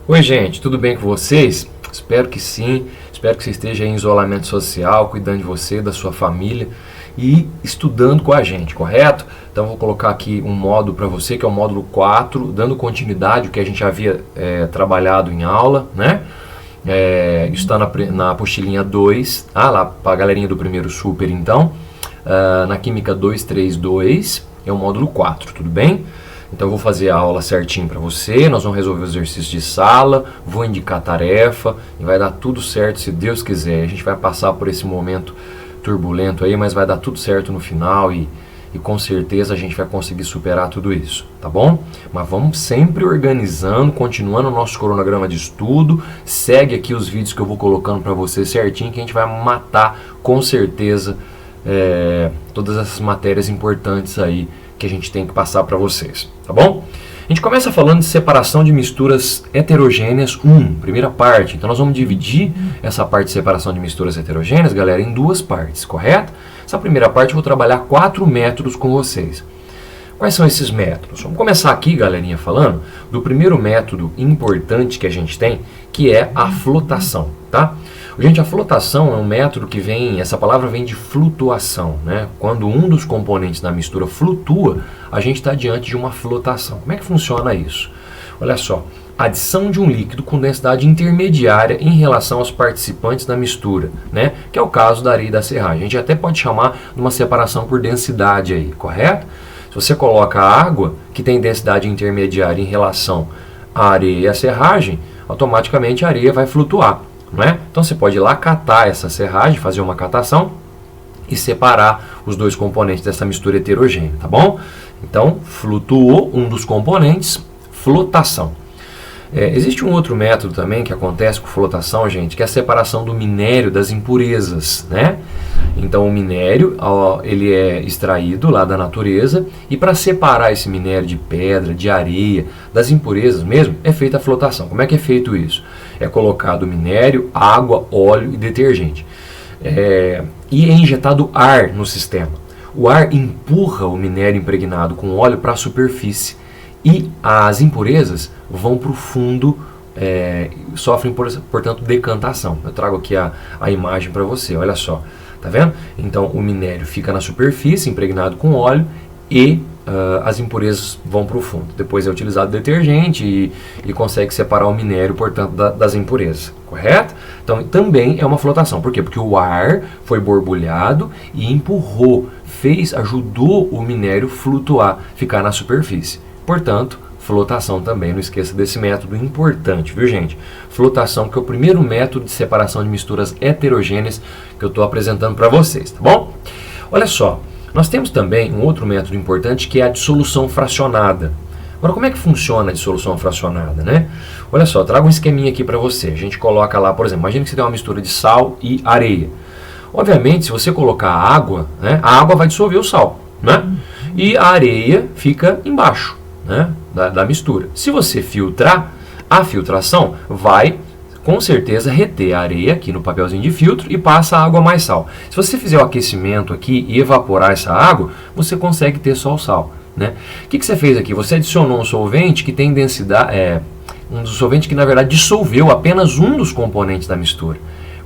Oi, gente, tudo bem com vocês? Espero que sim. Espero que você esteja em isolamento social, cuidando de você, da sua família e estudando com a gente, correto? Então, vou colocar aqui um módulo para você, que é o módulo 4, dando continuidade ao que a gente havia trabalhado em aula, né? Isso está na apostilinha 2, lá para a galerinha do primeiro super, então. Na Química 232, é o módulo 4, tudo bem? Então eu vou fazer a aula certinho para você, nós vamos resolver os exercícios de sala, vou indicar a tarefa e vai dar tudo certo se Deus quiser. A gente vai passar por esse momento turbulento aí, mas vai dar tudo certo no final e com certeza a gente vai conseguir superar tudo isso, tá bom? Mas vamos sempre organizando, continuando o nosso cronograma de estudo, segue aqui os vídeos que eu vou colocando para você certinho que a gente vai matar com certeza todas essas matérias importantes aí que a gente tem que passar para vocês, tá bom? A gente começa falando de separação de misturas heterogêneas 1, primeira parte. Então nós vamos dividir essa parte de separação de misturas heterogêneas, galera, em duas partes, correto? Essa primeira parte eu vou trabalhar 4 métodos com vocês. Quais são esses métodos? Vamos começar aqui, galerinha, falando do primeiro método importante que a gente tem, que é a flotação, tá? Gente, a flotação é um método que essa palavra vem de flutuação, né? Quando um dos componentes da mistura flutua, a gente está diante de uma flotação. Como é que funciona isso? Olha só, adição de um líquido com densidade intermediária em relação aos participantes da mistura, né? Que é o caso da areia e da serragem. A gente até pode chamar de uma separação por densidade aí, correto? Se você coloca água que tem densidade intermediária em relação à areia e à serragem, automaticamente a areia vai flutuar. Não é? Então você pode ir lá catar essa serragem, fazer uma catação e separar os dois componentes dessa mistura heterogênea, tá bom? Então, flutuou um dos componentes, flotação. Existe um outro método também que acontece com flotação, gente, que é a separação do minério das impurezas, né? Então, o minério, ele é extraído lá da natureza e para separar esse minério de pedra, de areia, das impurezas mesmo, é feita a flotação. Como é que é feito isso? É colocado minério, água, óleo e detergente. E é injetado ar no sistema. O ar empurra o minério impregnado com óleo para a superfície e as impurezas vão para o fundo, sofrem, portanto, decantação. Eu trago aqui a imagem para você, olha só. Tá vendo? Então o minério fica na superfície, impregnado com óleo, e as impurezas vão para o fundo. Depois é utilizado detergente e consegue separar o minério, portanto, das impurezas. Correto? Então também é uma flotação. Por quê? Porque o ar foi borbulhado e empurrou, ajudou o minério flutuar, ficar na superfície. Portanto, flotação também, não esqueça desse método importante, viu, gente? Flotação, que é o primeiro método de separação de misturas heterogêneas que eu estou apresentando para vocês, tá bom? Olha só, nós temos também um outro método importante que é a dissolução fracionada. Agora, como é que funciona a dissolução fracionada, né? Olha só, eu trago um esqueminha aqui para você. A gente coloca lá, por exemplo, imagina que você tem uma mistura de sal e areia. Obviamente, se você colocar água, né, a água vai dissolver o sal, né? E a areia fica embaixo, né, da mistura. Se você filtrar, a filtração vai com certeza reter a areia aqui no papelzinho de filtro e passa a água mais sal. Se você fizer o aquecimento aqui e evaporar essa água, você consegue ter só o sal, né? O que você fez aqui? Você adicionou um solvente que tem densidade, um solvente que na verdade dissolveu apenas um dos componentes da mistura.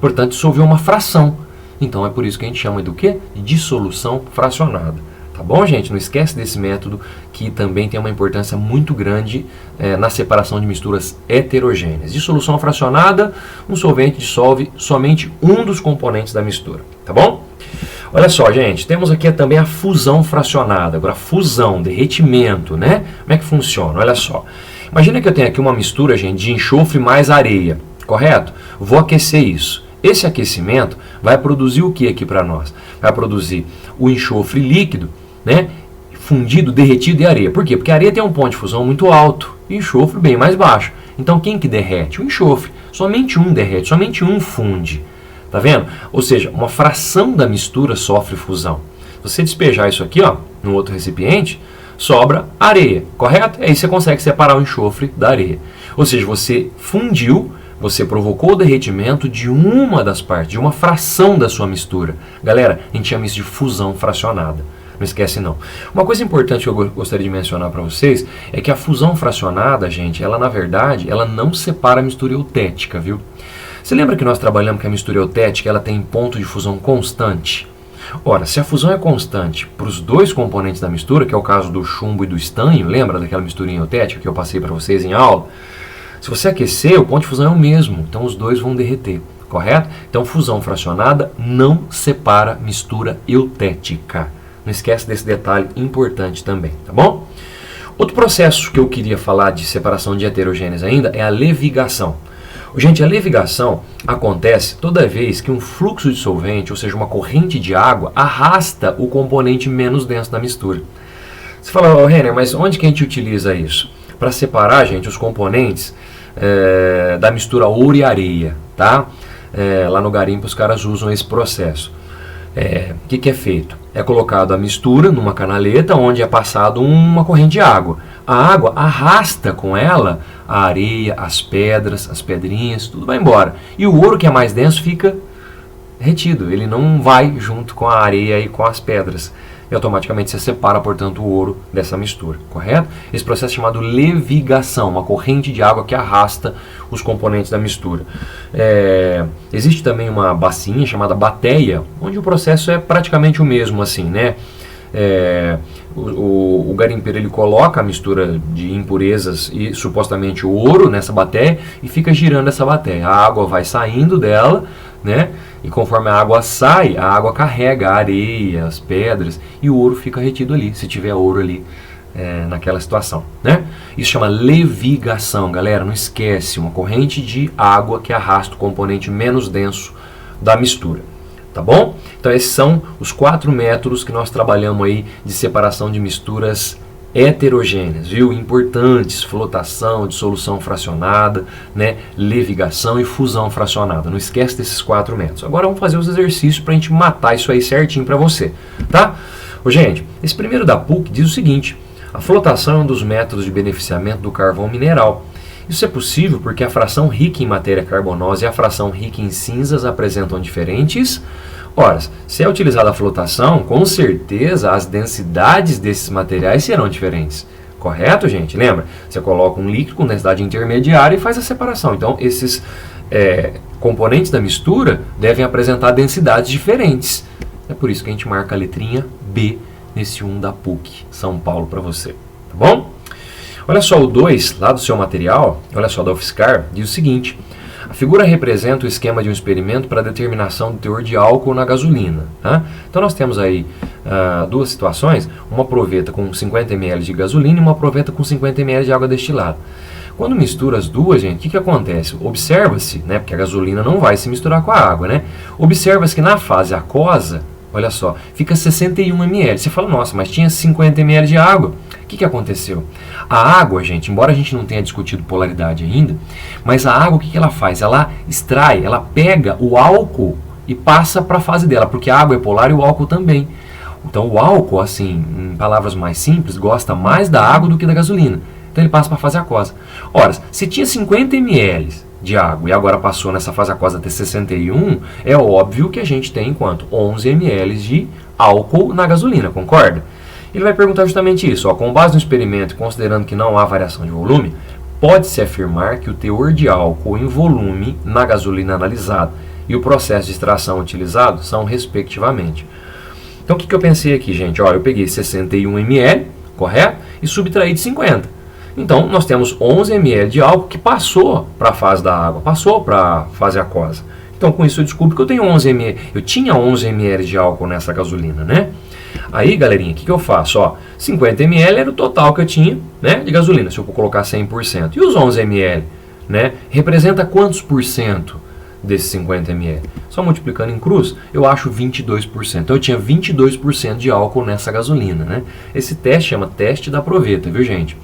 Portanto, dissolveu uma fração. Então é por isso que a gente chama do quê? De dissolução fracionada. Tá bom, gente? Não esquece desse método que também tem uma importância muito grande na separação de misturas heterogêneas. Dissolução fracionada, um solvente dissolve somente um dos componentes da mistura. Tá bom? Olha só, gente, temos aqui também a fusão fracionada. Agora, fusão, derretimento, né? Como é que funciona? Olha só. Imagina que eu tenho aqui uma mistura, gente, de enxofre mais areia, correto? Vou aquecer isso. Esse aquecimento vai produzir o que aqui para nós? Vai produzir o enxofre líquido, né, fundido, derretido e areia. Por quê? Porque a areia tem um ponto de fusão muito alto e enxofre bem mais baixo. Então quem que derrete? O enxofre. Somente um derrete, somente um funde. Tá vendo? Ou seja, uma fração da mistura sofre fusão. Se você despejar isso aqui, ó, no outro recipiente, sobra areia, correto? Aí você consegue separar o enxofre da areia. Ou seja, você fundiu, você provocou o derretimento de uma das partes, de uma fração da sua mistura. Galera, a gente chama isso de fusão fracionada. Não esquece não. Uma coisa importante que eu gostaria de mencionar para vocês é que a fusão fracionada, gente, ela na verdade, ela não separa a mistura eutética, viu? Você lembra que nós trabalhamos que a mistura eutética ela tem ponto de fusão constante? Ora, se a fusão é constante para os dois componentes da mistura, que é o caso do chumbo e do estanho, lembra daquela misturinha eutética que eu passei para vocês em aula? Se você aquecer, o ponto de fusão é o mesmo, então os dois vão derreter, correto? Então fusão fracionada não separa mistura eutética. Não esquece desse detalhe importante também, tá bom? Outro processo que eu queria falar de separação de heterogêneos ainda é a levigação. Gente, a levigação acontece toda vez que um fluxo de solvente, ou seja, uma corrente de água, arrasta o componente menos denso da mistura. Você fala, oh, Renner, mas onde que a gente utiliza isso? Para separar, gente, os componentes da mistura ouro e areia, tá? Lá no garimpo os caras usam esse processo. O que é feito? É colocado a mistura numa canaleta onde é passado uma corrente de água. A água arrasta com ela a areia, as pedras, as pedrinhas, tudo vai embora. E o ouro que é mais denso fica retido, ele não vai junto com a areia e com as pedras. E automaticamente você separa, portanto, o ouro dessa mistura, correto? Esse processo é chamado levigação, uma corrente de água que arrasta os componentes da mistura. Existe também uma bacinha chamada bateia, onde o processo é praticamente o mesmo, assim, né? O garimpeiro ele coloca a mistura de impurezas e supostamente o ouro nessa bateia e fica girando essa bateia. A água vai saindo dela, né? E conforme a água sai, a água carrega a areia, as pedras e o ouro fica retido ali, se tiver ouro ali naquela situação, né? Isso chama levigação, galera, não esquece, uma corrente de água que arrasta o componente menos denso da mistura. Tá bom? Então esses são os 4 métodos que nós trabalhamos aí de separação de misturas heterogêneas, viu? Importantes: flotação, dissolução fracionada, né? Levigação e fusão fracionada. Não esquece desses 4 métodos. Agora vamos fazer os exercícios para a gente matar isso aí certinho para você, tá? Ô, gente, esse primeiro da PUC diz o seguinte: a flotação é um dos métodos de beneficiamento do carvão mineral. Isso é possível porque a fração rica em matéria carbonosa e a fração rica em cinzas apresentam diferentes. Ora, se é utilizada a flotação, com certeza as densidades desses materiais serão diferentes. Correto, gente? Lembra? Você coloca um líquido com densidade intermediária e faz a separação. Então, esses componentes da mistura devem apresentar densidades diferentes. É por isso que a gente marca a letrinha B nesse 1 da PUC, São Paulo, para você. Tá bom? Olha só o 2, lá do seu material, olha só, da UFSCar, diz o seguinte: a figura representa o esquema de um experimento para determinação do teor de álcool na gasolina. Tá? Então nós temos aí duas situações, uma proveta com 50 ml de gasolina e uma proveta com 50 ml de água destilada. Quando mistura as duas, gente, o que acontece? Observa-se, né, porque a gasolina não vai se misturar com a água, né? Observa-se que na fase aquosa, olha só, fica 61 ml. Você fala, nossa, mas tinha 50 ml de água. O que aconteceu? A água, gente, embora a gente não tenha discutido polaridade ainda, mas a água, o que ela faz? Ela extrai, ela pega o álcool e passa para a fase dela, porque a água é polar e o álcool também. Então o álcool, assim, em palavras mais simples, gosta mais da água do que da gasolina. Então ele passa para a fase aquosa. Ora, se tinha 50 ml de água e agora passou nessa fase aquosa a ter 61, é óbvio que a gente tem quanto? 11 ml de álcool na gasolina, concorda? Ele vai perguntar justamente isso. Com base no experimento, considerando que não há variação de volume, pode-se afirmar que o teor de álcool em volume na gasolina analisada e o processo de extração utilizado são respectivamente. Então o que eu pensei aqui, gente? Olha, eu peguei 61 ml, correto? E subtraí de 50. Então nós temos 11 ml de álcool que passou para a fase da água, passou para a fase aquosa. Então com isso eu descubro que eu tenho 11 ml, eu tinha 11 ml de álcool nessa gasolina, né? Aí, galerinha, o que eu faço? Ó, 50 ml era o total que eu tinha, né, de gasolina, se eu colocar 100%. E os 11 ml, né, representa quantos por cento desses 50 ml? Só multiplicando em cruz, eu acho 22%. Então eu tinha 22% de álcool nessa gasolina, né? Esse teste chama teste da proveta, viu, gente?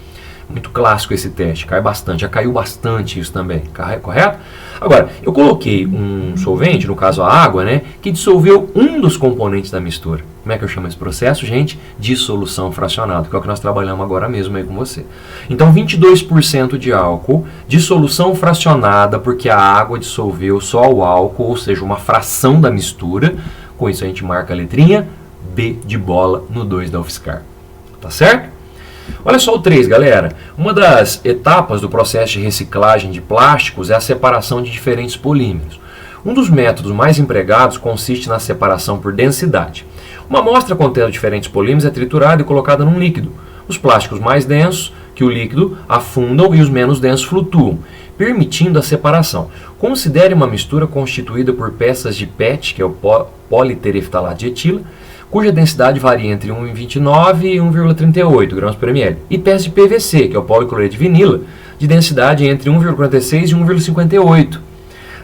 Muito clássico esse teste, cai bastante, já caiu bastante isso também, correto? Agora, eu coloquei um solvente, no caso a água, né, que dissolveu um dos componentes da mistura. Como é que eu chamo esse processo, gente? Dissolução fracionada, que é o que nós trabalhamos agora mesmo aí com você. Então, 22% de álcool, dissolução fracionada, porque a água dissolveu só o álcool, ou seja, uma fração da mistura. Com isso a gente marca a letrinha B de bola no 2 da UFSCar. Tá certo? Olha só o 3, galera. Uma das etapas do processo de reciclagem de plásticos é a separação de diferentes polímeros. Um dos métodos mais empregados consiste na separação por densidade. Uma amostra contendo diferentes polímeros é triturada e colocada num líquido. Os plásticos mais densos que o líquido afundam e os menos densos flutuam, permitindo a separação. Considere uma mistura constituída por peças de PET, que é o politereftalato de etila, cuja densidade varia entre 1,29 e 1,38 gramas por ml, e peças de PVC, que é o policloreto de vinila, de densidade entre 1,46 e 1,58.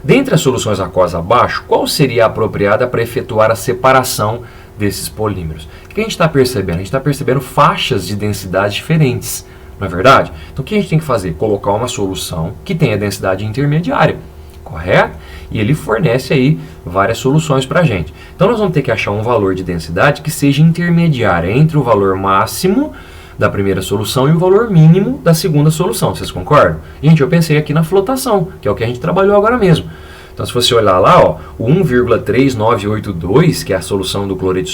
Dentre as soluções aquosas abaixo, qual seria a apropriada para efetuar a separação desses polímeros? O que a gente está percebendo? A gente está percebendo faixas de densidade diferentes, não é verdade? Então o que a gente tem que fazer? Colocar uma solução que tenha densidade intermediária, correto? E ele fornece aí várias soluções para a gente. Então nós vamos ter que achar um valor de densidade que seja intermediária entre o valor máximo da primeira solução e o valor mínimo da segunda solução. Vocês concordam? Gente, eu pensei aqui na flotação, que é o que a gente trabalhou agora mesmo. Então, se você olhar lá, ó, o 1,3982, que é a solução do cloreto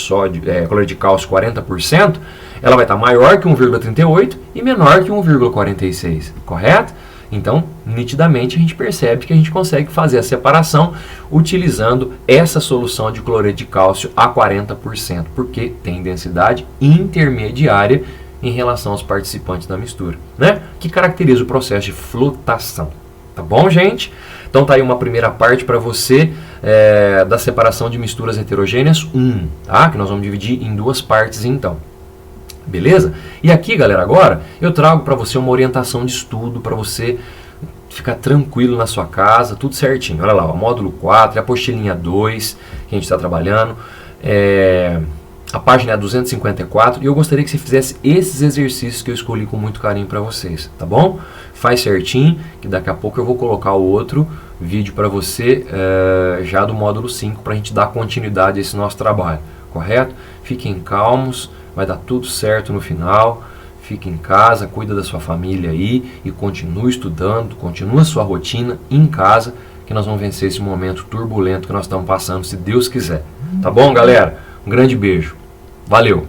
de cálcio 40%, ela vai estar maior que 1,38 e menor que 1,46, correto? Então, nitidamente, a gente percebe que a gente consegue fazer a separação utilizando essa solução de cloreto de cálcio a 40%, porque tem densidade intermediária em relação aos participantes da mistura, né? Que caracteriza o processo de flotação. Tá bom, gente? Então tá aí uma primeira parte para você da separação de misturas heterogêneas 1, tá? Que nós vamos dividir em duas partes então. Beleza? E aqui, galera, agora eu trago para você uma orientação de estudo para você ficar tranquilo na sua casa, tudo certinho. Olha lá, o módulo 4, a apostilinha 2 que a gente está trabalhando, a página é 254 e eu gostaria que você fizesse esses exercícios que eu escolhi com muito carinho para vocês, tá bom? Faz certinho, que daqui a pouco eu vou colocar o outro vídeo para você já do módulo 5 para a gente dar continuidade a esse nosso trabalho, correto? Fiquem calmos, vai dar tudo certo no final. Fique em casa, cuida da sua família aí e continue estudando, continue a sua rotina em casa, que nós vamos vencer esse momento turbulento que nós estamos passando, se Deus quiser. Tá bom, galera? Um grande beijo. Valeu!